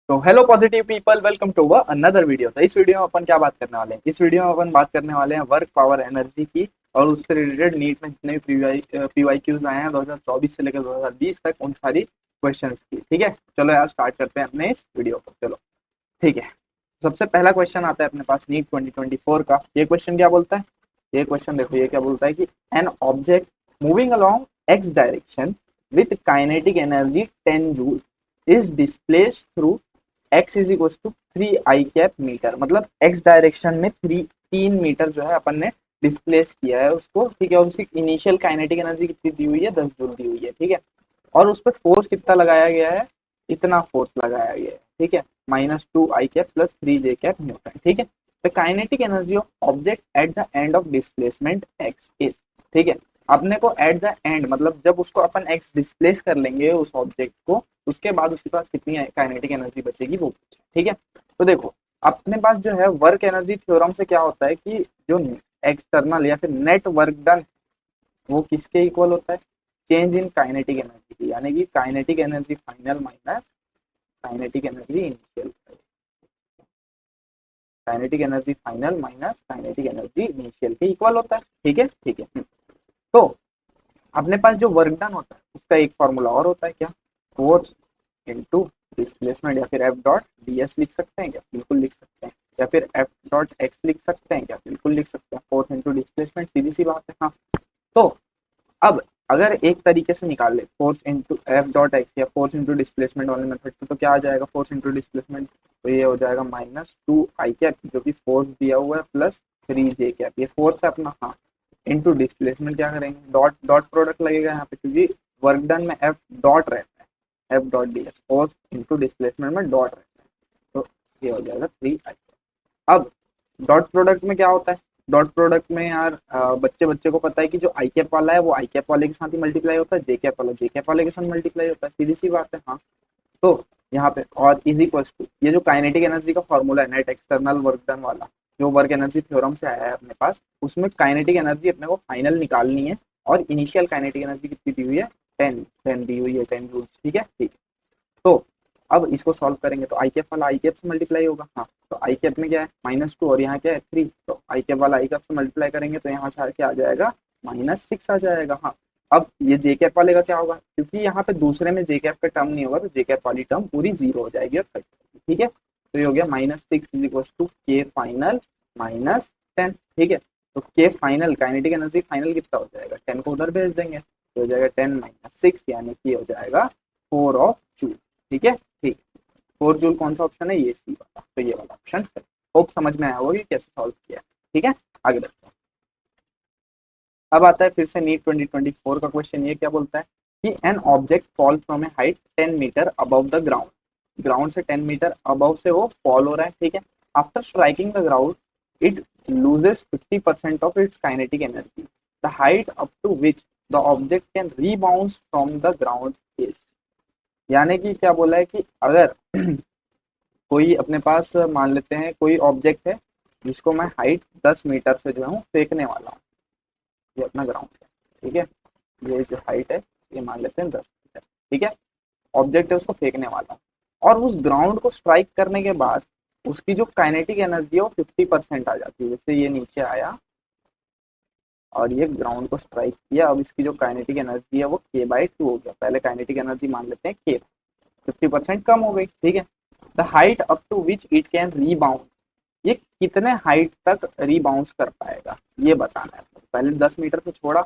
तो hello positive people, welcome to another video. तो इस वीडियो में अपन क्या बात करने वाले हैं? इस वीडियो में अपन बात करने वाले हैं वर्क पावर एनर्जी की, और उससे रिलेटेड नीट में जितने भी पीवाईक्यूज आए हैं 2024 से लेकर 2020 तक, उन सारी क्वेश्चंस की। ठीक है, चलो यार स्टार्ट करते हैं अपने इस वीडियो को। चलो ठीक है, सबसे पहला क्वेश्चन आता है अपने पास नीट 2024 का। ये क्वेश्चन क्या बोलता है? ये क्वेश्चन देखो, ये क्या बोलता है कि an object moving along X direction with kinetic energy 10 joule is displaced through X is equal to 3 i cap metre. मतलब एक्स डायरेक्शन में 3 मीटर जो है अपन ने डिस्प्लेस किया है उसको। ठीक है, और उसकी इनिशियल काइनेटिक एनर्जी कितनी दी हुई है? 10 जूल दी हुई है। ठीक है, और उस पर फोर्स कितना लगाया गया है? इतना फोर्स लगाया गया है। ठीक है, -2 i cap plus 3 j cap Newton. ठीक है, the kinetic energy of object at the end of displacement x is. ठीक है, अपने को एट द एंड मतलब जब उसको अपन एक्स डिस्प्लेस कर लेंगे उस ऑब्जेक्ट को, उसके बाद उसके पास कितनी काइनेटिक एनर्जी बचेगी वो। ठीक है, तो देखो अपने पास जो है वर्क एनर्जी थ्योरम से क्या होता है कि जो एक्सटर्नल या फिर नेट वर्क डन, वो किसके इक्वल होता है? चेंज इन काइनेटिक एनर्जी की, यानी कि kinetic energy final minus kinetic energy initial. Kinetic energy final minus kinetic energy initial के इक्वल होता है। ठीक है, ठीक है। तो अपने पास जो वर्क डन होता है उसका एक फॉर्मूला और होता है, क्या? फोर्स इनटू डिस्प्लेसमेंट, या फिर एफ डॉट डी एस लिख सकते हैं क्या? बिल्कुल लिख सकते हैं। या फिर एफ डॉट एक्स लिख सकते हैं क्या? बिल्कुल लिख सकते हैं। फोर्स इनटू डिस्प्लेसमेंट, सीधी सी बात है। हाँ, तो अब अगर एक तरीके से निकाल ले force into F dot x या फोर्स इंटू डिस्प्लेसमेंट वाले मेथड से, तो क्या आ जाएगा? फोर्स इंटू डिस्प्लेसमेंट, तो ये हो जाएगा -2 i कैप, जो कि फोर्स दिया हुआ है, प्लस 3 j कैप, ये फोर्स है अपना। हाँ, इंटू डिस्प्लेसमेंट क्या करेंगे? डॉट डॉट प्रोडक्ट लगेगा यहाँ पे, क्योंकि वर्क डन में एफ डॉट रहता है, F dot D S. Force into displacement में डॉट रहता है, तो ये हो जाएगा 3 i। अब डॉट प्रोडक्ट में क्या होता है? डॉट प्रोडक्ट में यार बच्चे बच्चे को पता है कि जो आई कैप वाला है वो आई कैप वाले के साथ ही मल्टीप्लाई होता है, जे कैप वाला जे कैप वाले के साथ मल्टीप्लाई होता है, सीधी सी बात है। हाँ, तो यहाँ पे और इज इक्वल टू ये जो काइनेटिक एनर्जी का फॉर्मूला है, नेट एक्सटर्नल वर्क डन वाला, जो वर्क एनर्जी थ्योरम से आया है अपने पास, उसमें काइनेटिक एनर्जी अपने को फाइनल निकालनी है, और इनिशियल काइनेटिक एनर्जी कितनी दी हुई है? 10 दी हुई है, 10 जूल। ठीक है, ठीक। तो अब इसको सॉल्व करेंगे तो आई कैप वाला आई कैप से मल्टीप्लाई होगा। हाँ, तो आई कैप में क्या है? -2, और यहाँ क्या है? 3। तो आई कैप वाला आई कैप से मल्टीप्लाई करेंगे तो यहाँ से क्या आ जाएगा? -6 आ जाएगा। हाँ, अब ये जे कैप वाले का क्या होगा? क्योंकि यहाँ पे दूसरे में जे कैप का टर्म नहीं होगा, तो जे कैप वाली टर्म पूरी जीरो हो जाएगी और कट जाएगी। ठीक है, तो ये हो गया -6 इज इक्वल टू के फाइनल -10। ठीक है, तो के फाइनल काइनेटिक एनर्जी फाइनल कितना हो जाएगा? 10 को उधर भेज देंगे तो हो जाएगा 10 - 6, यानी कि हो जाएगा 4 ऑफ जूल। ठीक है, ठीक। 4 जूल कौन सा ऑप्शन है? ये सी वाला, तो ये वाला ऑप्शन है। होप समझ में आया होगा कि कैसे सॉल्व किया है। ठीक है, आगे बढ़ते हैं। अब आता है फिर से नीट 2024 का क्वेश्चन। ये क्या बोलता है कि an object fall from a height 10 metre above the ground. Ground से 10 मीटर अबव से वो फॉल हो रहा है। ठीक है, after striking the ground it loses 50% of its kinetic energy. The height up to which the object can rebounce from the ground is. यानी कि क्या बोला है कि अगर कोई अपने पास मान लेते हैं कोई ऑब्जेक्ट है जिसको मैं हाइट 10 मीटर से जो है फेंकने वाला हूँ, ये अपना ग्राउंड है। ठीक है, ये जो हाइट है ये मान लेते हैं 10 मीटर। ठीक है, ऑब्जेक्ट है उसको फेंकने वाला हूँ, और उस ग्राउंड को स्ट्राइक करने के बाद उसकी जो काइनेटिक एनर्जी है वो 50% आ जाती है। जैसे ये नीचे आया और ये ग्राउंड को स्ट्राइक किया, अब इसकी जो काइनेटिक एनर्जी है वो k/2 हो गया। पहले काइनेटिक एनर्जी मान लेते हैं k, 50% कम हो गई। ठीक है, the height up to which it can rebound, ये कितने हाइट तक रीबाउंस कर पाएगा ये बताना है। पहले 10 मीटर से छोड़ा,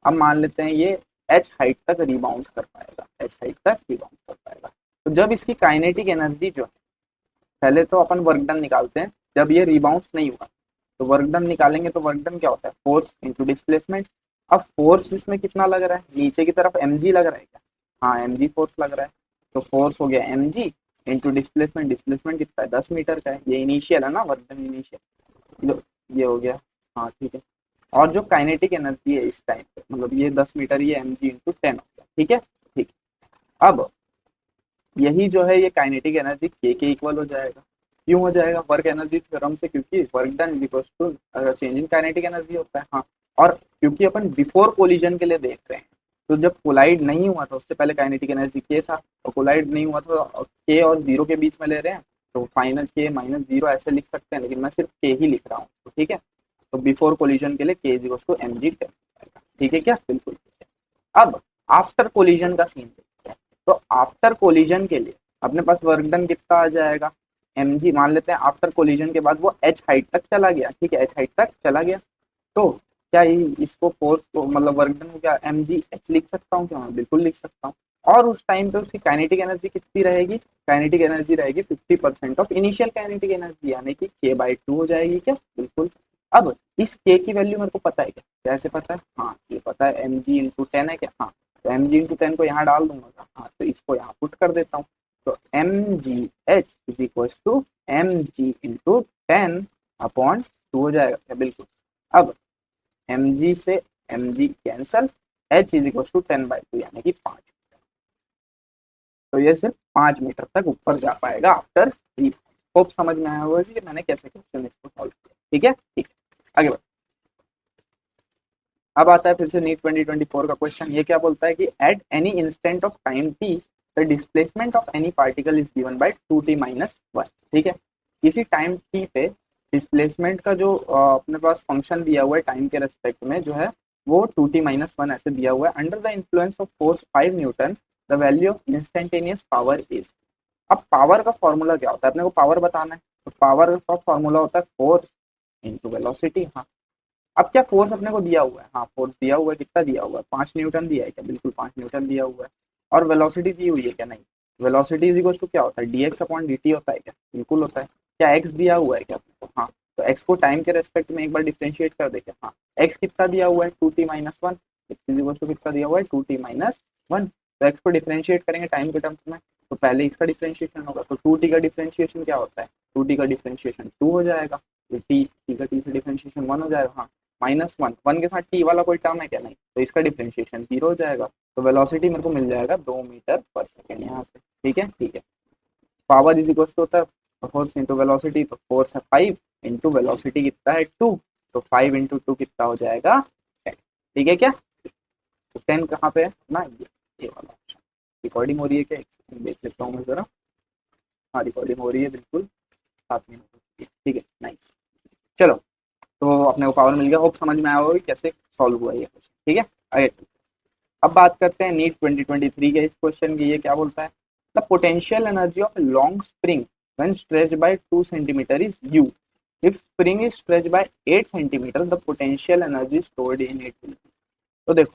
अब मान लेते हैं ये h हाइट तक रीबाउंस कर पाएगा, h हाइट तक रीबाउंस कर पाएगा। तो जब इसकी काइनेटिक एनर्जी जो है, पहले तो अपन वर्क डन निकालते हैं। जब ये रीबाउंस नहीं हुआ तो वर्क डन निकालेंगे, तो वर्क डन क्या होता है? Force into displacement. अब फोर्स इसमें कितना लग रहा है? नीचे की तरफ mg लग रहा है क्या? हाँ, mg फोर्स लग रहा है, तो फोर्स हो गया mg इंटू डिस्प्लेसमेंट। डिस्प्लेसमेंट कितना है? 10 मीटर का है, ये इनिशियल है ना, वर्क डन इनिशियल। ये हो गया। हाँ, ठीक है। और जो काइनेटिक एनर्जी है इस टाइम पे, मतलब ये 10 मीटर, ये mg इंटू 10 हो गया। ठीक है, ठीक। अब यही जो है ये काइनेटिक एनर्जी के इक्वल हो जाएगा। क्यों हो जाएगा? वर्क एनर्जी थ्योरम से, क्योंकि work done equals to change in kinetic energy होता है। हाँ, और क्योंकि अपन बिफोर कोलिजन के लिए देख रहे हैं, तो जब कोलाइड नहीं हुआ था उससे पहले काइनेटिक एनर्जी के था, और कोलाइड नहीं हुआ था के और जीरो के बीच में ले रहे हैं, तो फाइनल के माइनस जीरो ऐसे लिख सकते हैं, लेकिन मैं सिर्फ के ही लिख रहा हूँ, तो ठीक है। तो बिफोर कोलिजन के लिए K is equals to M G ten, ठीक है क्या, बिल्कुल ठीक है। अब आफ्टर कोलिजन का सीन देखते हैं। तो आफ्टर कोलिजन के लिए अपने पास वर्क डन कितना आ जाएगा, एम जी मान लेते हैं आफ्टर कोलिजन के बाद वो एच हाइट तक चला गया, ठीक है, एच हाइट तक चला गया, तो क्या इसको फोर्स को मतलब वर्क डन को क्या एम जी एच लिख सकता हूँ क्या, मैं बिल्कुल लिख सकता हूँ। और उस टाइम पे उसकी काइनेटिक एनर्जी कितनी रहेगी, काइनेटिक एनर्जी रहेगी 50% ऑफ इनिशियल काइनेटिक एनर्जी, यानी कि के बाई टू हो जाएगी क्या, बिल्कुल। अब इस के की वैल्यू मेरे को पता है क्या, कैसे पता है, हाँ ये पता है एम जी इंटू टेन है क्या, हाँ तो एम जी इंटू टेन को यहाँ डाल दूंगा, हाँ तो इसको यहाँ पुट कर देता हूँ, तो M G H is equal to M G into ten upon two हो जाएगा क्या, बिल्कुल। अब एम जी से M G cancel, H is equal to ten by two यानी कि 5, तो ये सिर्फ 5 मीटर तक ऊपर जा पाएगा आफ्टर थ्री। होप समझ में आया होगा कि मैंने कैसे क्वेश्चन इसको सॉल्व किया, ठीक है, ठीक है, आगे बढ़। अब आता है फिर से नीट 2024 का क्वेश्चन, ये क्या बोलता है कि at any instant of time T the displacement of any particle is given by 2t minus 1, ठीक है। किसी टाइम टी पे डिस्प्लेसमेंट का जो अपने पास फंक्शन दिया हुआ है टाइम के रेस्पेक्ट में जो है वो 2t माइनस 1 ऐसे दिया हुआ है, under the influence of force 5 Newton the value of instantaneous power is. अब पावर का फॉर्मूला क्या होता है, अपने को पावर बताना है, तो पावर का फॉर्मूला होता है फोर्स इंटू वेलोसिटी, हाँ। अब क्या फोर्स अपने को दिया हुआ है, हाँ फोर्स दिया हुआ है, कितना दिया हुआ है, 5 न्यूटन दिया है क्या, बिल्कुल 5 न्यूटन दिया हुआ है। और वेलोसिटी दी हुई है क्या, नहीं। वेलोसिटी इज इक्वल टू क्या होता है, dx अपॉन dt होता है क्या, बिल्कुल होता है। क्या x दिया हुआ है क्या अपने को, हाँ तो x को टाइम के रेस्पेक्ट में एक बार डिफ्रेंशिएट कर दे क्या, हाँ x कितना दिया हुआ है 2t minus one, X is equal to कितना दिया हुआ है 2t माइनस वन, तो x को डिफ्रेंशिएट करेंगे टाइम के टर्म्स में, तो पहले इसका डिफ्रेंशिएशन होगा, तो 2t का डिफ्रेंशिएशन क्या होता है, 2t का डिफ्रेंशिएशन 2 हो जाएगा, तो t का t से डिफ्रेंशिएशन 1 हो जाएगा, हाँ माइनस वन, वन के साथ टी वाला कोई टर्म है क्या, नहीं, तो इसका डिफरेंशिएशन जीरो हो जाएगा, तो वेलोसिटी मेरे को मिल जाएगा 2 मीटर पर सेकेंड यहाँ से, ठीक है, ठीक है। पावर इज इक्वल टू होता है फोर्स इंटू वेलोसिटी, तो फोर्स है 5 इंटू वेलोसिटी कितना है 2, तो 5 इंटू 2 कितना हो जाएगा 10, ठीक है क्या, तो 10 कहाँ पे है ना, ये वाला ऑप्शन। रिकॉर्डिंग हो रही है क्या, एक सेकंड देख लेता हूँ मैं जरा, हाँ रिकॉर्डिंग हो रही है बिल्कुल, 7 मिनट, ठीक है, नाइस। चलो, तो अपने को पावर मिल गया, होप समझ में आया होगा कि कैसे सॉल्व हुआ ये क्वेश्चन, ठीक है, आगे। अब बात करते हैं नीट 2023 के इस क्वेश्चन की, ये क्या बोलता है, the potential energy of long spring when stretched by 2 centimetre is u, if spring is stretched by 8 centimetre the potential energy stored in it will be. तो देखो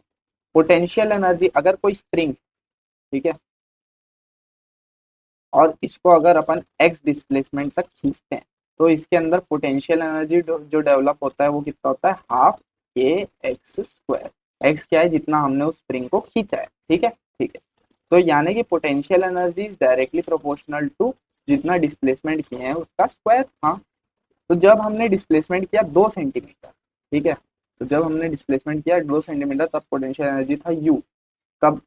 पोटेंशियल एनर्जी, अगर कोई स्प्रिंग, ठीक है, और इसको अगर अपन x डिस्प्लेसमेंट तक खींचते हैं, तो इसके अंदर पोटेंशियल एनर्जी जो डेवलप होता है वो कितना होता है, हाफ के एक्स स्क्वायर, एक्स क्या है जितना हमने उस स्प्रिंग को खींचा है, ठीक है, ठीक है। तो यानी कि potential energy is directly proportional to जितना डिस्प्लेसमेंट किए हैं उसका स्क्वायर, हाँ। तो जब हमने डिस्प्लेसमेंट किया 2 सेंटीमीटर, ठीक है, तो जब हमने डिस्प्लेसमेंट किया 2 सेंटीमीटर तब पोटेंशियल एनर्जी था यू, कब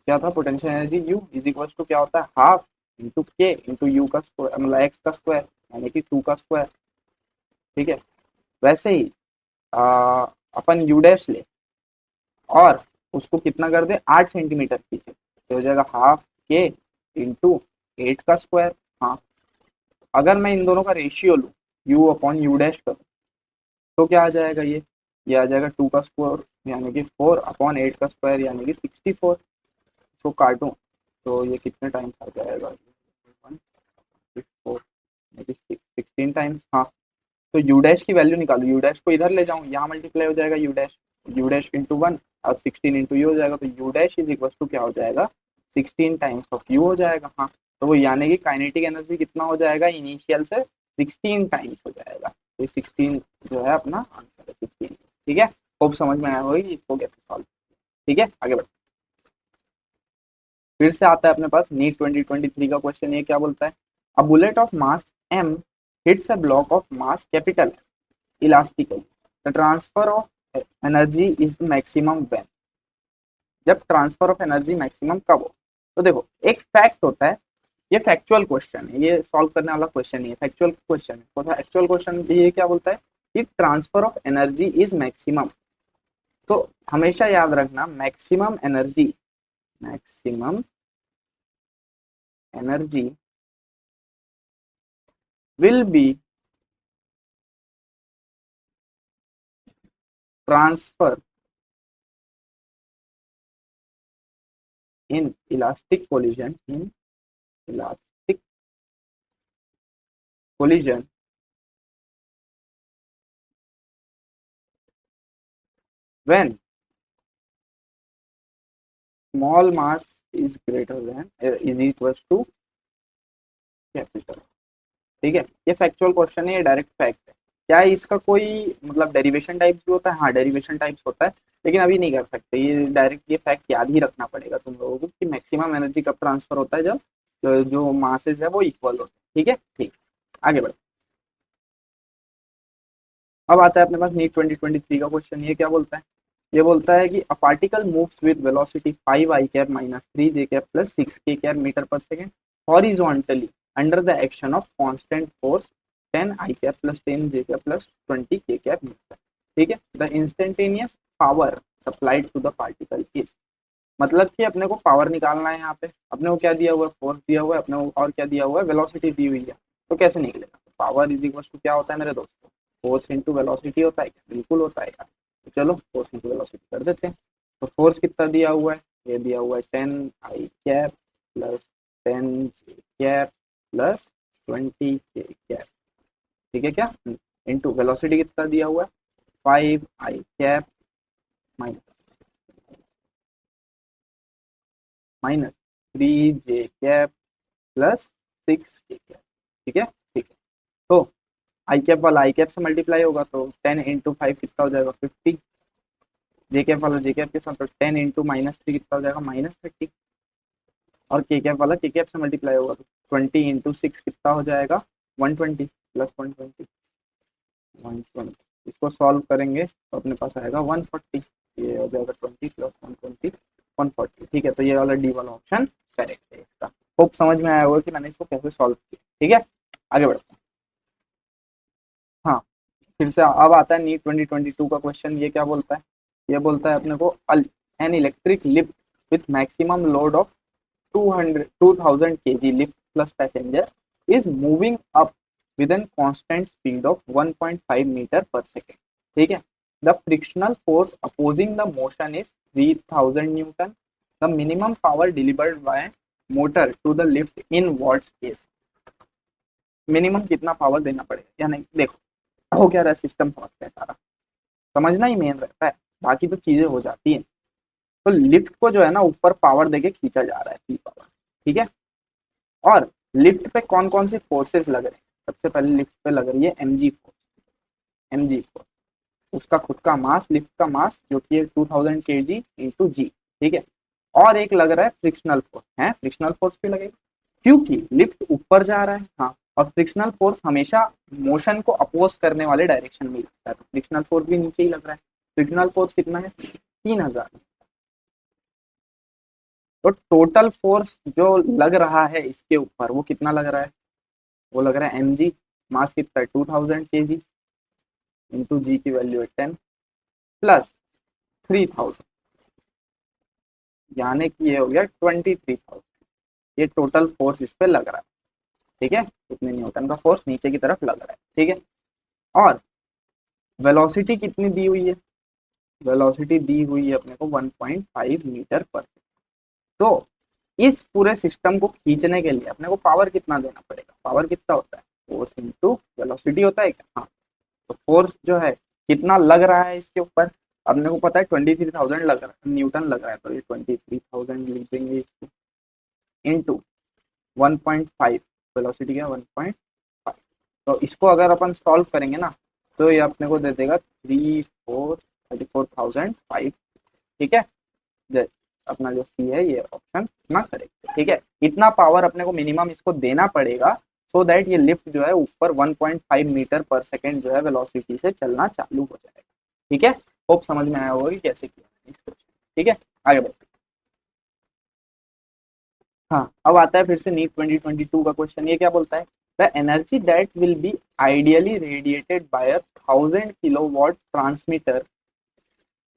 क्या था potential energy u is equal to क्या होता है, हाफ इंटू के इंटू यू का स्क्वायर, मतलब एक्स का स्क्वायर यानी कि 2 का स्क्वायर, ठीक है। वैसे ही अपन यू डैश ले और उसको कितना कर दे 8 सेंटीमीटर पीछे, तो हो जाएगा हाफ के इंटू 8 का स्क्वायर, हाँ। अगर मैं इन दोनों का रेशियो लूँ यू अपॉन यू डैश करूँ, तो क्या आ जाएगा ये आ जाएगा 2 का स्क्वायर यानी कि 4 अपॉन 8 का स्क्वायर यानी कि 64, इसको काटूं तो ये कितने टाइम्स आ जाएगा, 16 टाइम्स, हाँ। तो यू डैश की वैल्यू निकालो, यू डैश को इधर ले जाऊं, यहाँ मल्टीप्लाई हो जाएगा यू डैश इंटू वन और 16 इंटू यू हो जाएगा, तो u dash is equal to क्या हो जाएगा 16 टाइम्स ऑफ यू हो जाएगा, हाँ। तो वो यानी कि काइनेटिक एनर्जी कितना हो जाएगा इनिशियल से 16 टाइम्स हो जाएगा, तो 16 जो है अपना आंसर है 16, ठीक है। होप समझ में आया होगा इसको कैसे सॉल्व, ठीक है, आगे बढ़। फिर से आता है अपने पास नीट 2023 का क्वेश्चन, ये क्या बोलता है, a bullet of mass m hits a block of mass capital elastically, the transfer of energy is maximum when, जब ट्रांसफर ऑफ एनर्जी मैक्सिमम कब हो। तो देखो एक फैक्ट होता है, ये फैक्चुअल क्वेश्चन है, ये सॉल्व करने वाला क्वेश्चन नहीं है, फैक्चुअल क्वेश्चन है, तो एक्चुअल क्वेश्चन ये क्या बोलता है, if transfer of energy is maximum तो हमेशा याद रखना maximum energy will be transfer in elastic collision when small mass is greater than is equals to capital. ठीक है, ये फैक्चुअल क्वेश्चन है, ये डायरेक्ट फैक्ट है। क्या इसका कोई मतलब डेरिवेशन टाइप्स भी होता है? हाँ, डेरिवेशन टाइप्स होता है, लेकिन अभी नहीं कर सकते। ये डायरेक्ट ये फैक्ट याद ही रखना पड़ेगा तुम लोगों को कि मैक्सिमम एनर्जी कब ट्रांसफर होता है, जब जो मासेस है वो इक्वल होते हैं। ठीक है, ठीक, आगे बढ़ो। अब आता है अपने पास नीट 2023 का क्वेश्चन। ये क्या बोलता है? ये बोलता है कि a particle moves with velocity 5 i cap minus 3 j cap plus 6 k cap meter per second horizontally under the action of constant force 10 i cap plus 10 j cap plus 20 k cap meter. ठीक है, the instantaneous power supplied to the particle is, मतलब कि अपने को power निकालना है। यहाँ पे अपने को क्या दिया हुआ है? फोर्स दिया हुआ है अपने को, और क्या दिया हुआ है? वेलोसिटी दी हुई है। तो कैसे निकलेगा? पावर इज इक्वल टू क्या होता है मेरे दोस्तों? फोर्स इंटू वेलोसिटी होता है क्या? बिल्कुल होता है यार। तो चलो फोर्स इंटू वेलोसिटी कर देते हैं। तो फोर्स कितना दिया हुआ है? ये दिया हुआ है 10 आई कैप प्लस 10 जे कैप प्लस 20 के कैप। ठीक है क्या? इंटू वेलोसिटी कितना दिया हुआ है? 5 आई कैप माइनस 3 जे कैप प्लस 6 के कैप। ठीक है, ठीक है। तो आई कैप वाला आई कैप से मल्टीप्लाई होगा, तो 10 इंटू 5 कितना हो जाएगा? 50। जे कैप वाला जे कैप के साथ, तो 10 इंटू माइनस 3 कितना हो जाएगा? -30। और के कैप वाला के कैप से मल्टीप्लाई होगा, तो 20 इंटू 6 कितना हो जाएगा? 120 प्लस 120 120। इसको सॉल्व करेंगे तो अपने पास आएगा 140। ये हो जाएगा 20 प्लस 120 140। ठीक है, तो ये वाला डी वाला ऑप्शन करेक्ट है इसका। होप समझ में आया होगा कि मैंने इसको कैसे सॉल्व किया। ठीक है, आगे बढ़ते हैं। हाँ, फिर से अब आता है नीट 2022 का क्वेश्चन। ये क्या बोलता है? ये बोलता है अपने को an electric lift with maximum load of 2000 kg lift plus passenger is moving up with a constant speed of 1.5 meter per second. ठीक है, the frictional force opposing the motion is 3000 newton. The minimum power delivered by motor to the lift in watts is, minimum कितना power देना पड़ेगा या नहीं? देखो हो क्या रहा है, सिस्टम समझते हैं सारा, समझना ही मेन रहता है, बाकी तो चीजें हो जाती हैं। तो लिफ्ट को जो है ना ऊपर पावर देके खींचा जा रहा है, पी पावर। ठीक है, और लिफ्ट पे कौन कौन सी फोर्सेस लग रहे हैं? सबसे पहले लिफ्ट पे लग रही है mg फोर्स। mg फोर्स उसका खुद का मास, लिफ्ट का मास जो कि 2000 kg इंटू जी। ठीक है, और एक लग रहा है फ्रिक्शनल फोर्स है, फ्रिक्शनल फोर्स भी लगेगा क्योंकि लिफ्ट ऊपर जा रहा है। हाँ, और फ्रिक्शनल फोर्स हमेशा मोशन को अपोज करने वाले डायरेक्शन में लगता है, तो फ्रिक्शनल फोर्स भी नीचे ही लग रहा है। फ्रिक्शनल फोर्स कितना है? 3000। तो टोटल फोर्स जो लग रहा है इसके ऊपर वो कितना लग रहा है? वो लग रहा है mg, मास कितना है? 2000 kg इंटू जी की वैल्यू है 10 प्लस 3000, यानी कि ये हो गया 23,000। ये टोटल फोर्स इस पे लग रहा है। ठीक है, इतने न्यूटन का फोर्स नीचे की तरफ लग रहा है। ठीक है, और वेलोसिटी कितनी दी हुई है? वेलोसिटी दी हुई है अपने को 1.5 मीटर पर सेकेंड। तो इस पूरे सिस्टम को खींचने के लिए अपने को पावर कितना देना पड़ेगा? पावर कितना होता है? फोर्स इंटू वेलोसिटी होता है क्या? हाँ, तो फोर्स जो है कितना लग रहा है इसके ऊपर? अपने को पता है 23,000 लग रहा है, न्यूटन लग रहा है, तो ये 23,000 लिख देंगे इसको इंटू 1.5, वेलोसिटी क्या? 1.5। तो इसको अगर अपन सॉल्व करेंगे ना तो ये अपने को दे देगा 34,5। ठीक है, अपना जो सी है ये ऑप्शन अपना करेक्ट है। ठीक है, इतना पावर अपने को मिनिमम इसको देना पड़ेगा सो दैट ये लिफ्ट जो है ऊपर 1.5 मीटर पर सेकेंड जो है वेलोसिटी से चलना चालू हो जाएगा। ठीक है, होप समझ में आया होगा कि कैसे किया इसको। ठीक है, आगे बढ़ते। हाँ, अब आता है फिर से नीट 2022 का क्वेश्चन। ये क्या बोलता है? The energy that will be ideally radiated by 1000 kilowatt transmitter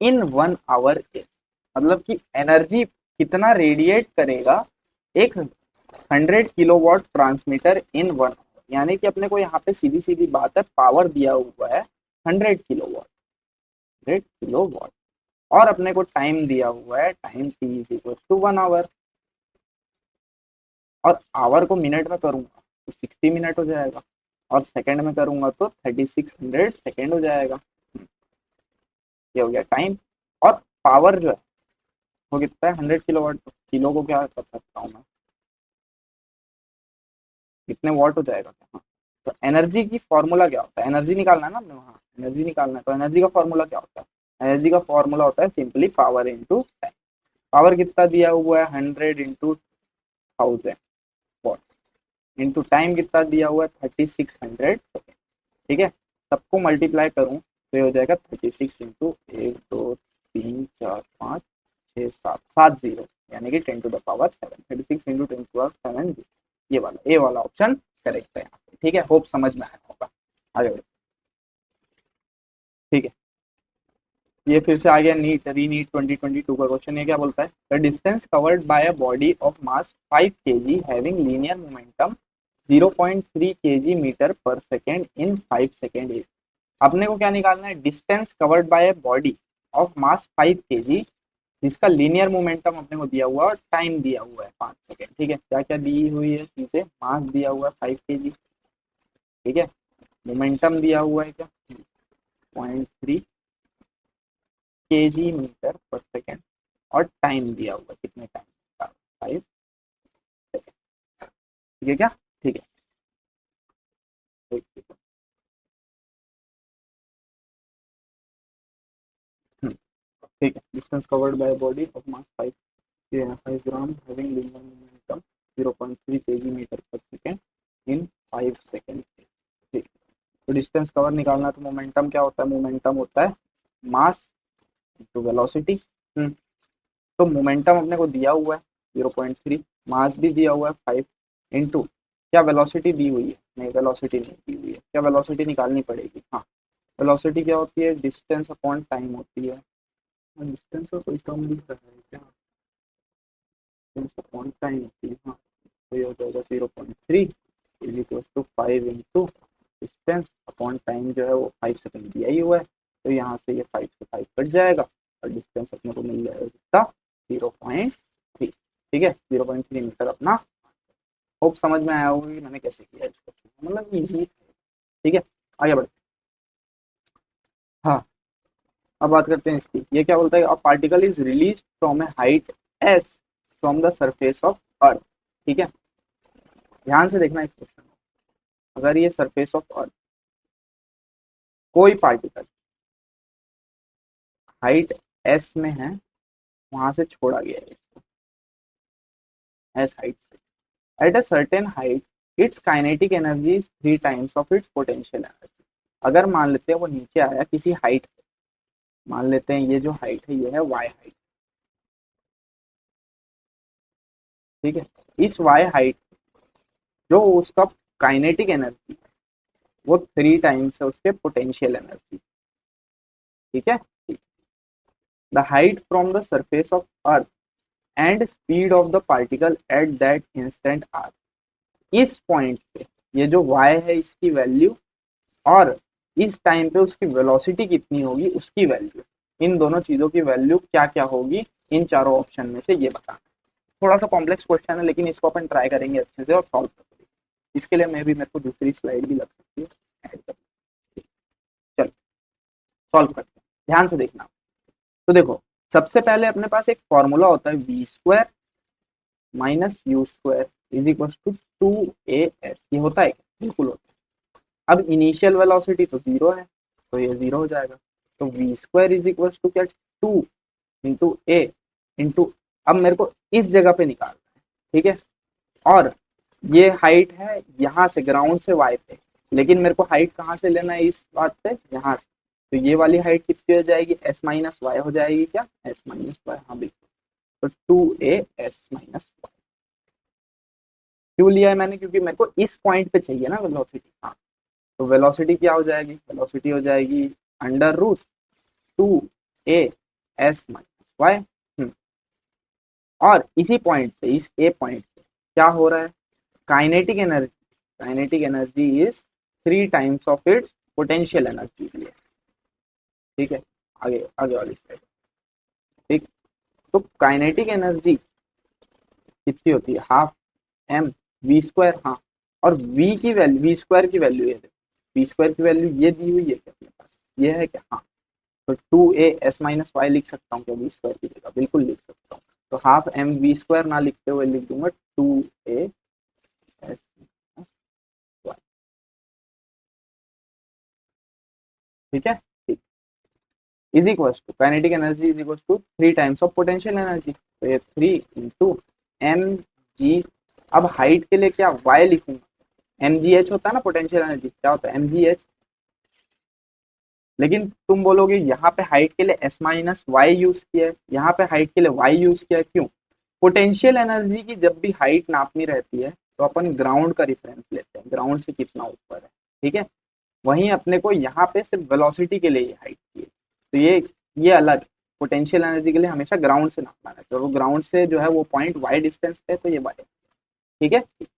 in 1 hour is, मतलब कि एनर्जी कितना रेडिएट करेगा एक 100 किलोवाट ट्रांसमीटर इन 1 आवर। यानी कि अपने को यहाँ पे सीधी सीधी बात है, पावर दिया हुआ है 100 किलोवाट, 100 किलोवाट, और अपने को टाइम दिया हुआ है, time t is equal to 1 hour, और आवर को मिनट में करूंगा तो 60 मिनट हो जाएगा, और सेकंड में करूंगा तो 3600 सेकंड हो जाएगा। ये हो गया टाइम। और पावर जो है वो कितना है, 100 किलोवाट, तो किलो को क्या कर सकता हूँ मैं, कितने वॉट हो जाएगा क्या? हाँ, तो एनर्जी की फॉर्मूला क्या होता है, एनर्जी निकालना है ना अपने, वहाँ एनर्जी निकालना है, तो एनर्जी का फॉर्मूला क्या होता है, एनर्जी का फॉर्मूला होता है simply power into time. Power कितना दिया हुआ है, 100 इंटू 1000 वॉट, इंटू टाइम कितना दिया हुआ है, 3600 सेकेंड। ठीक है, सबको मल्टीप्लाई करूँ तो ये हो जाएगा 36 इंटू 1 2 3 4 5 6 7 7 जीरो, यानी कि 10 to the power 7, 36 into 10 to the power 7, ये वाला, ए वाला ऑप्शन करेक्ट है यहाँ पे। ठीक है, होप समझ में आया होगा। आगे बढ़ो। ठीक है, ये फिर से आ गया नीट रीनीट 2022 का क्वेश्चन। ये क्या बोलता है, the distance covered by a body of mass 5 kg having linear momentum 0.3 kg metre per second in 5 second is. अपने को क्या निकालना है, distance covered by a body of mass 5 kg जिसका लीनियर मोमेंटम अपने को दिया हुआ है और टाइम दिया हुआ है 5 सेकेंड। ठीक है, क्या क्या दी हुई है चीजें, मास दिया हुआ है 5 kg, ठीक है, मोमेंटम दिया हुआ है क्या 0.3 kg मीटर पर सेकेंड, और टाइम दिया हुआ है कितने टाइम का, 5 सेकेंड। ठीक है क्या, ठीक है, एक सेकंड। ठीक है, distance covered by body of mass 5 gram having linear momentum 0.3 kg metre per second in 5 second. ठीक, तो डिस्टेंस कवर निकालना, तो मोमेंटम क्या होता है, मोमेंटम होता है मास इंटू वेलोसिटी। तो मोमेंटम अपने को दिया हुआ है 0.3, मास भी दिया हुआ है 5, इंटू क्या वेलोसिटी दी हुई है, नहीं वेलोसिटी नहीं दी हुई है, क्या वेलोसिटी निकालनी पड़ेगी, हाँ वेलोसिटी क्या होती है, डिस्टेंस अपॉन टाइम होती है। डिस्टेंस का कोई टर्म दिख रहा है क्या, डिस्टेंस अपॉन टाइम होती है, हाँ, तो ये हो जाएगा 0.3 is equal to 5 into distance upon time, जो है वो 5 सेकंड दिया ही हुआ है, तो यहाँ से ये 5 से 5 कट जाएगा, और डिस्टेंस अपने को मिल जाएगा कितना, 0.3। ठीक है, 0.3 मीटर अपना। होप समझ में आया होगा कि मैंने कैसे किया इसको, मतलब इजी। ठीक है, आगे बढ़ते हैं। हाँ, अब बात करते हैं इसकी। ये क्या बोलता है, a particle is release from a height S from the surface of अर्थ। ठीक है, ध्यान से देखना इस क्वेश्चन को। अगर ये सरफेस ऑफ अर्थ, कोई पार्टिकल हाइट एस में है, वहां से छोड़ा गया है इसको एस हाइट से, at a certain height it's kinetic energy is 3 times of its potential energy. अगर मान लेते हैं वो नीचे आया किसी हाइट पे, मान लेते हैं ये जो हाइट है ये है वाई हाइट। ठीक है, इस वाई हाइट जो उसका काइनेटिक एनर्जी वो 3 टाइम्स है उसके पोटेंशियल एनर्जी। ठीक है, the height from the surface of earth and speed of the particle at that instant are. इस पॉइंट पे ये जो y है इसकी वैल्यू, और इस टाइम पे उसकी वेलोसिटी कितनी होगी उसकी वैल्यू, इन दोनों चीजों की वैल्यू क्या क्या होगी इन चारों ऑप्शन में से, ये बताना। थोड़ा सा कॉम्प्लेक्स क्वेश्चन है, लेकिन इसको अपन ट्राई करेंगे अच्छे से और सॉल्व करेंगे। इसके लिए मैं भी, मेरे को दूसरी स्लाइड भी लग सकती है, ऐड कर। चलो सॉल्व करते हैं, ध्यान से देखना। तो देखो, सबसे पहले अपने पास एक फॉर्मूला होता है v² minus u² is equal to 2as। ये होता है क्या, बिल्कुल होता है। अब इनिशियल वेलोसिटी तो 0 है, तो ये 0 हो जाएगा, तो v² इज इक्वल टू क्या, 2 इंटू ए इंटू, अब मेरे को इस जगह पे निकालना है। ठीक है, और ये हाइट है यहाँ से ग्राउंड से वाई पे, लेकिन मेरे को हाइट कहाँ से लेना है इस बात पे, यहाँ से। तो ये वाली हाइट कितनी हो जाएगी, एस माइनस वाई हो जाएगी क्या, एस माइनस वाई, हाँ बिल्कुल, तो 2a(s-y)। क्यों लिया है मैंने, क्योंकि मेरे को इस पॉइंट पे चाहिए ना वेलोसिटी। हाँ, तो वेलोसिटी क्या हो जाएगी, वेलोसिटी हो जाएगी under root 2a s minus y. और इसी पॉइंट पे, इस ए पॉइंट पे क्या हो रहा है, kinetic energy is 3 times of its potential energy के लिए। ठीक है, आगे आगे वाली स्लाइड। ठीक, तो काइनेटिक एनर्जी कितनी होती है, हाफ एम वी स्क्वायर। हाँ, और वी की वैल्यू, वी स्क्वायर की वैल्यू है, वी स्क्वायर की वैल्यू ये दी हुई है क्या अपने पास, ये है क्या, हाँ। तो 2a s - y लिख सकता हूँ क्या वी स्क्वायर की जगह, बिल्कुल लिख सकता हूँ। तो हाफ एम वी स्क्वायर ना लिखते हुए लिख दूंगा 2a s। ठीक है, ठीक, is equal to kinetic energy is equal to 3 times of potential energy. तो ये 3 × अब हाइट के लिए क्या y लिखूंगा, mgh होता है ना पोटेंशियल एनर्जी, क्या होता है mgh। लेकिन तुम बोलोगे यहाँ पे हाइट के लिए s-y यूज किया है, यहाँ पे हाइट के लिए y यूज किया है, क्यों। पोटेंशियल एनर्जी की जब भी हाइट नापनी रहती है तो अपन ग्राउंड का रिफरेंस लेते हैं, ग्राउंड से कितना ऊपर है। ठीक है, वहीं अपने को यहाँ पे सिर्फ वेलोसिटी के लिए हाइट की है, तो ये अलग। पोटेंशियल एनर्जी के लिए हमेशा ग्राउंड से नापना है, तो वो ग्राउंड से जो है वो पॉइंट y डिस्टेंस है, तो ये y। ठीक है, ठीक।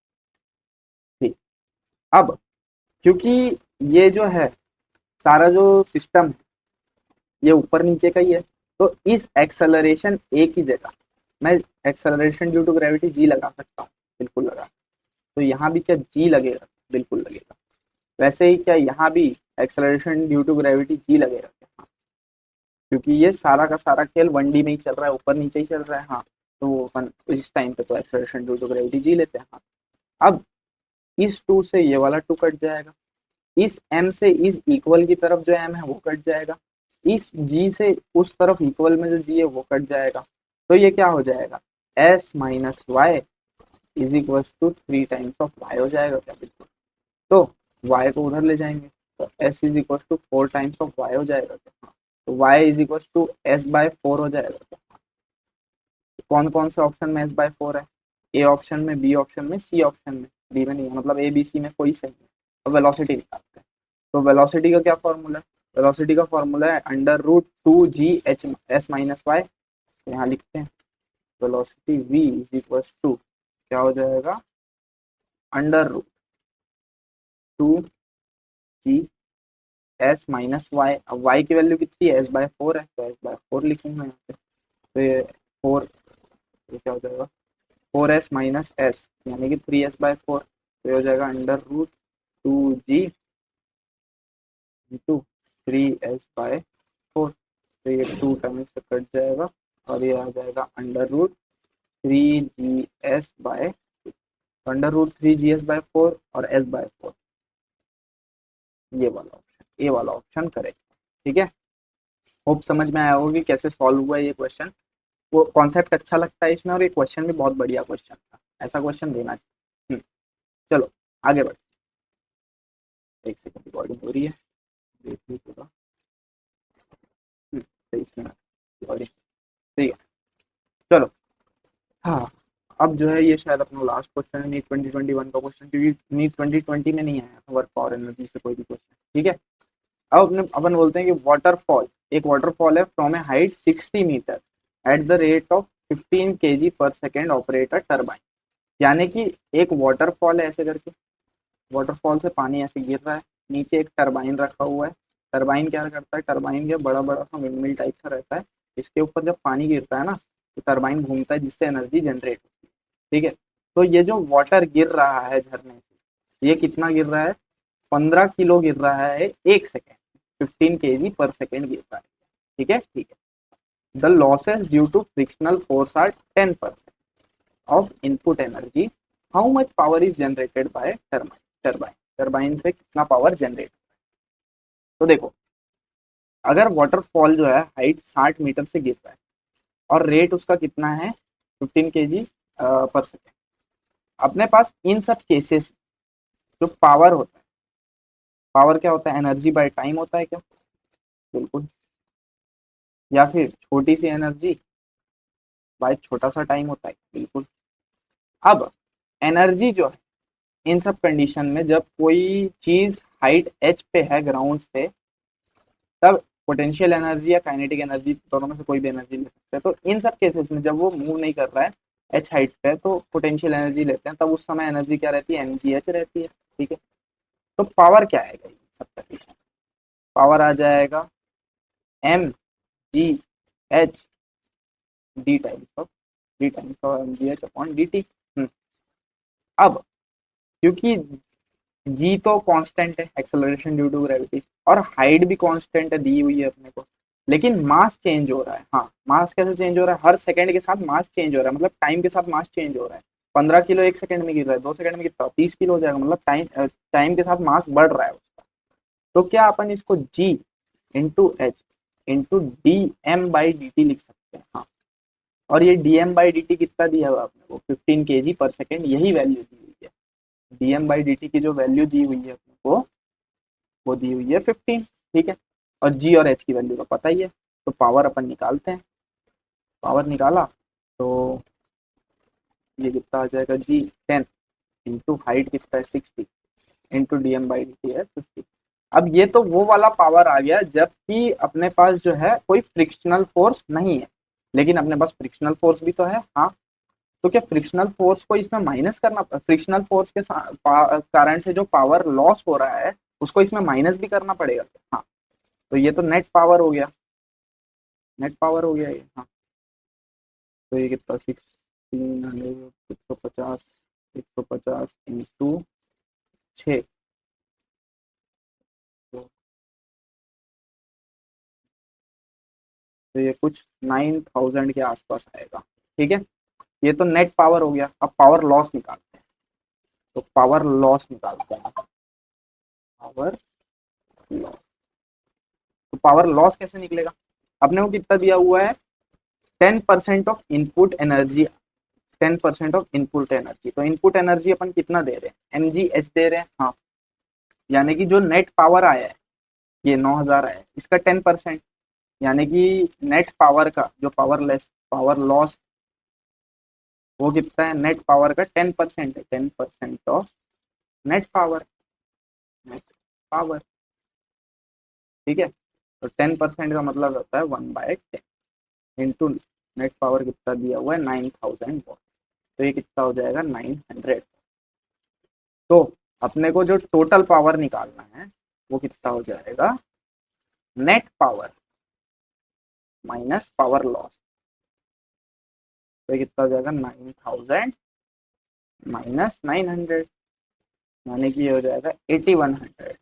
अब क्योंकि ये जो है सारा जो सिस्टम है ये ऊपर नीचे का ही है, तो इस एक्सेलरेशन ए की जगह मैं acceleration due to gravity G लगा सकता हूँ, बिल्कुल लगा। तो यहाँ भी क्या जी लगेगा, बिल्कुल लगेगा। वैसे ही क्या यहाँ भी acceleration due to gravity G लगेगा क्या, हाँ। क्योंकि ये सारा का सारा खेल 1D में ही चल रहा है, ऊपर नीचे ही चल रहा है, हाँ। तो अपन इस टाइम पे तो acceleration due to gravity G लेते हैं, हाँ। अब इस 2 से ये वाला 2 कट जाएगा, इस m से इस इक्वल की तरफ जो m है वो कट जाएगा, इस g से उस तरफ इक्वल में जो g है वो कट जाएगा। तो ये क्या हो जाएगा, s - y is equal to 3 times of y हो जाएगा क्या, बिल्कुल। तो y को उधर ले जाएंगे, तो s is equal to 4 times of y हो जाएगा क्या, हाँ। तो y is equal to s/4 हो जाएगा क्या। कौन कौन से ऑप्शन में s/4 है, ए ऑप्शन में, बी ऑप्शन में, सी ऑप्शन में, डी में नहीं है, मतलब ए बी सी में कोई सही नहीं। तो वेलोसिटी निकालते हैं, तो वेलोसिटी का क्या फॉर्मूला है, वेलोसिटी का फॉर्मूला है √2gh s - y। यहाँ लिखते हैं velocity v is equal to क्या हो जाएगा, √2g s - y। अब y की वैल्यू कितनी है, s/4 है, तो s/4 लिखूंगा यहाँ पे। तो ये 4, ये क्या हो जाएगा 4s - s, यानी कि 3s/4। तो ये हो जाएगा √2g इंटू 3s/4। तो ये 2 टाइम्स से कट जाएगा और ये आ जाएगा √3gs/, √3gs/4 और s/4, ये वाला ऑप्शन, ए वाला ऑप्शन करेक्ट। ठीक है, होप समझ में आया होगा कि कैसे सॉल्व हुआ है ये क्वेश्चन। वो कॉन्सेप्ट अच्छा लगता है इसमें, और ये क्वेश्चन भी बहुत बढ़िया क्वेश्चन था, ऐसा क्वेश्चन देना चाहिए। चलो आगे बढ़, एक सेकंड रिकॉर्डिंग हो रही है, देख लीजिए थोड़ा। 23 मिनट रिकॉर्डिंग, ठीक है। चलो, हाँ, अब जो है ये शायद अपना लास्ट क्वेश्चन है नीट 2021 का क्वेश्चन, क्योंकि नीट 2020 में नहीं आया था वर्क पावर एनर्जी से कोई भी क्वेश्चन। ठीक है, अब अपने अपन बोलते हैं कि वाटरफॉल, एक वाटरफॉल है from a height 60 metre at the rate of 15 kg per second operate a turbine. यानी कि एक वाटरफॉल है ऐसे करके, वाटरफॉल से पानी ऐसे गिर रहा है, नीचे एक टरबाइन रखा हुआ है। टरबाइन क्या करता है, टरबाइन क्या बड़ा बड़ा सा विंडमिल टाइप का रहता है, इसके ऊपर जब पानी गिरता है ना तो टरबाइन घूमता है जिससे एनर्जी जनरेट होती है। ठीक है, तो ये जो वाटर गिर रहा है झरने से, ये कितना गिर रहा है, 15 किलो गिर रहा है 1 सेकेंड, 15 kg पर सेकेंड गिर रहा है। ठीक है, ठीक है। The losses due to frictional force are 10% of input energy, how much power is generated by turbine, turbine turbine से कितना पावर जनरेट। तो देखो, अगर वाटरफॉल जो है हाइट 60 मीटर से गिर रहा है और रेट उसका कितना है 15 kg पर सेकेंड, अपने पास इन सब केसेस जो पावर होता है, पावर क्या होता है, एनर्जी बाय टाइम होता है क्या, बिल्कुल। या फिर छोटी सी एनर्जी बाय छोटा सा टाइम होता है, बिल्कुल। अब एनर्जी जो है इन सब कंडीशन में, जब कोई चीज हाइट h पे है ग्राउंड से, तब पोटेंशियल एनर्जी या काइनेटिक एनर्जी, दोनों में से कोई भी एनर्जी ले सकते हैं। तो इन सब केसेस में जब वो मूव नहीं कर रहा है एच हाइट पे, तो पोटेंशियल एनर्जी लेते हैं, तब उस समय एनर्जी क्या रहती है, mgh रहती है। ठीक है, तो पावर क्या आएगा सब कंडीशन, पावर आ जाएगा mgh d times of mgh upon dt। अब क्योंकि जी तो कांस्टेंट है, एक्सेलरेशन ड्यू टू ग्रेविटी, और हाइट भी कांस्टेंट है, दी हुई है अपने को, लेकिन मास चेंज हो रहा है। हाँ, मास कैसे चेंज हो रहा है, हर सेकंड के साथ मास चेंज हो रहा है, मतलब टाइम के साथ मास चेंज हो रहा है। 15 किलो 1 सेकंड में गिर रहा है, 2 सेकंड में कितना, 30 किलो हो जाएगा, मतलब टाइम के साथ मास बढ़ रहा है उसका। तो क्या अपन इसको G into H into D M by D T लिख सकते हैं। हाँ, और ये D M by D T कितना दिया हुआ आपने को, 15 kg/सेकेंड, यही वैल्यू दी हुई है। डीएम बाई डी टी की जो वैल्यू दी हुई है अपने को, वो दी हुई है 15। ठीक है, और जी और एच की वैल्यू का पता ही है, तो पावर अपन निकालते हैं। पावर निकाला तो ये कितना आ जाएगा, जी 10 इंटू हाइट कितना है 60 into D M by D t है 50। अब ये तो वो वाला पावर आ गया जबकि अपने पास जो है कोई फ्रिक्शनल फोर्स नहीं है, लेकिन अपने पास फ्रिक्शनल फोर्स भी तो है। हाँ, तो क्या फ्रिक्शनल फोर्स को इसमें माइनस करना, फ्रिक्शनल फोर्स के कारण से जो पावर लॉस हो रहा है उसको इसमें माइनस भी करना पड़ेगा। हाँ, तो ये तो नेट पावर हो गया, नेट पावर हो गया ये। हाँ, तो ये कितना 1600, 150, 150 इंटू 6, तो ये कुछ 9000 के आसपास आएगा। ठीक है, ये तो नेट पावर हो गया। अब पावर लॉस निकालते हैं, तो पावर लॉस निकालते हैं, पावर लॉस। तो पावर लॉस कैसे निकलेगा, अपने को कितना दिया हुआ है, 10% of input energy, 10% of input energy. तो इनपुट एनर्जी अपन कितना दे रहे हैं, mgh दे रहे हैं। हाँ, यानी कि जो नेट पावर आया है ये 9000 आया है, इसका 10%, यानी कि नेट पावर का जो पावर लॉस वो कितना है, नेट पावर का 10% है, 10% of net power, net power. ठीक है, तो 10% का मतलब होता है 1/10 इंटू नेट पावर कितना दिया हुआ है 9000 वॉट, तो ये कितना हो जाएगा 900। तो अपने को जो टोटल पावर निकालना है वो कितना हो जाएगा, net power minus power loss, तो ये कितना हो जाएगा 9000 माइनस 900, यानी कि ये हो जाएगा 8100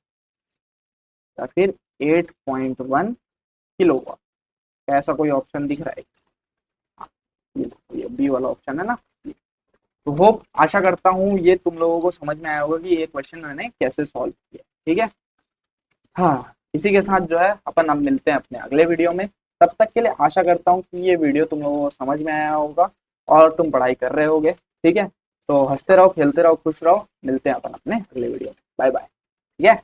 या फिर 8.1 किलोवाट। ऐसा कोई ऑप्शन दिख रहा है, हाँ, ये बी वाला ऑप्शन है ना। तो होप, आशा करता हूँ ये तुम लोगों को समझ में आया होगा कि ये क्वेश्चन मैंने कैसे सॉल्व किया। ठीक है, हाँ, इसी के साथ जो है अपन अब मिलते हैं अपने अगले वीडियो में। तब तक के लिए आशा करता हूँ कि ये वीडियो तुम लोगों को समझ में आया होगा और तुम पढ़ाई कर रहे होगे। ठीक है, तो हंसते रहो, खेलते रहो, खुश रहो, मिलते हैं अपन अपने अगले वीडियो में। Bye bye. ठीक है।